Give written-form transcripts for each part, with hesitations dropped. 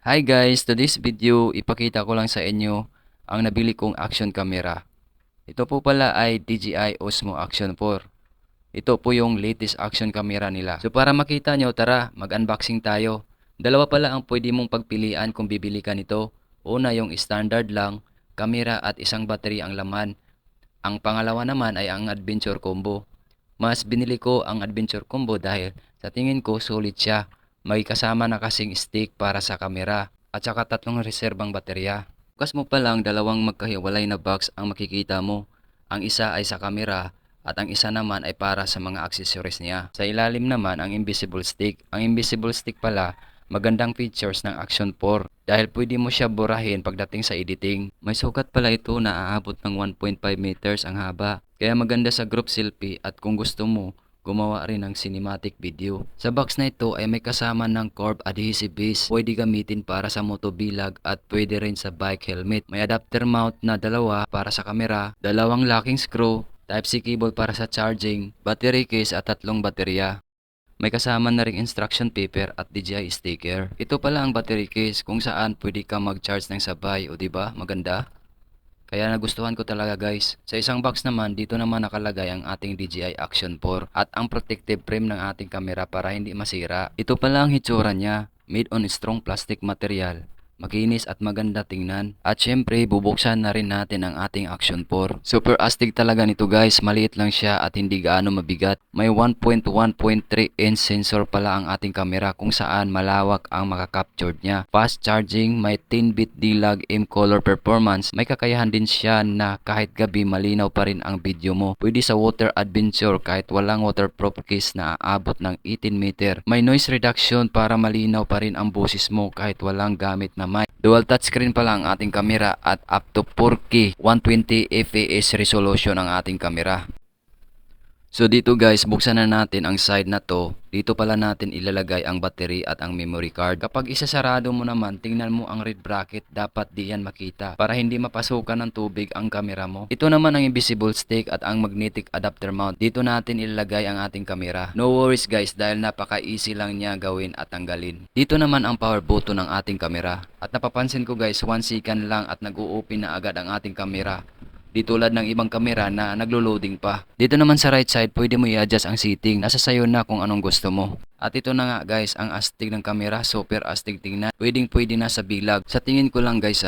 Hi guys, today's video ipakita ko lang sa inyo ang nabili kong action camera. Ito po pala ay DJI Osmo Action 4. Ito po yung latest action camera nila. So para makita nyo, tara mag-unboxing tayo. Dalawa pala ang pwede mong pagpilian kung bibili ka nito. Una yung standard lang, camera at isang battery ang laman. Ang pangalawa naman ay ang adventure combo. Mas binili ko ang adventure combo dahil sa tingin ko solid siya. May kasama na kasing stick para sa kamera at saka tatlong reserbang baterya. Bukas mo pa lang dalawang magkahiwalay na box ang makikita mo. Ang isa ay sa kamera at ang isa naman ay para sa mga accessories niya. Sa ilalim naman ang invisible stick. Ang invisible stick pala, magandang features ng Action 4 dahil pwede mo siya burahin pagdating sa editing. May sukat pala ito na aabot ng 1.5 meters ang haba. Kaya maganda sa group selfie at kung gusto mo, gumawa rin ng cinematic video. Sa box na ito ay may kasama ng curb adhesive base. Pwede gamitin para sa motobilag at pwede rin sa bike helmet. May adapter mount na dalawa para sa kamera, dalawang locking screw, Type-C cable para sa charging, battery case at tatlong baterya. May kasama na ring instruction paper at DJI sticker. Ito pala ang battery case kung saan pwede ka mag-charge ng sabay, o diba? Maganda. Kaya nagustuhan ko talaga guys. Sa isang box naman, dito naman nakalagay ang ating DJI Action 4 at ang protective frame ng ating camera para hindi masira. Ito pala ang hitsura niya, made on strong plastic material. Makinis at maganda tingnan. At syempre, bubuksan na rin natin ang ating Action 4. Super astig talaga nito guys. Maliit lang siya at hindi gaano mabigat. May 1.1.3 inch sensor pala ang ating kamera kung saan malawak ang makakaptured niya. Fast charging, may 10-bit D-Log M color performance. May kakayahan din siya na kahit gabi malinaw pa rin ang video mo. Pwede sa water adventure kahit walang waterproof case na aabot ng 18 meter. May noise reduction para malinaw pa rin ang boses mo kahit walang gamit na mic. Dual touchscreen pala ang ating kamera at up to 4K 120 fps resolution ang ating kamera. So dito guys, buksan na natin ang side na to. Dito pala natin ilalagay ang battery at ang memory card. Kapag isasarado mo naman, tingnan mo ang red bracket. Dapat di yan makita para hindi mapasukan ng tubig ang kamera mo. Ito naman ang invisible stick at ang magnetic adapter mount. Dito natin ilalagay ang ating kamera. No worries guys dahil napaka-easy lang niya gawin at tanggalin. Dito naman ang power button ng ating kamera. At napapansin ko guys, 1 second lang at nag-o-open na agad ang ating kamera. Di tulad ng ibang kamera na naglo-loading pa. Dito naman sa right side, pwede mo i-adjust ang setting. Nasa sayo na kung anong gusto mo. At ito na nga guys, ang astig ng kamera. Super astig tingnan. Pwede na sa bilag. Sa tingin ko lang guys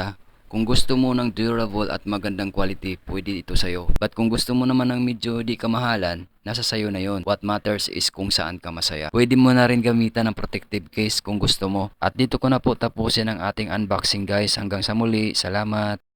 kung gusto mo ng durable at magandang quality, pwede ito sa'yo. But kung gusto mo naman ng medyo di kamahalan, nasa sayo na yon. What matters is kung saan ka masaya. Pwede mo na rin gamitan ng protective case kung gusto mo. At dito ko na po tapusin ang ating unboxing guys. Hanggang sa muli, salamat!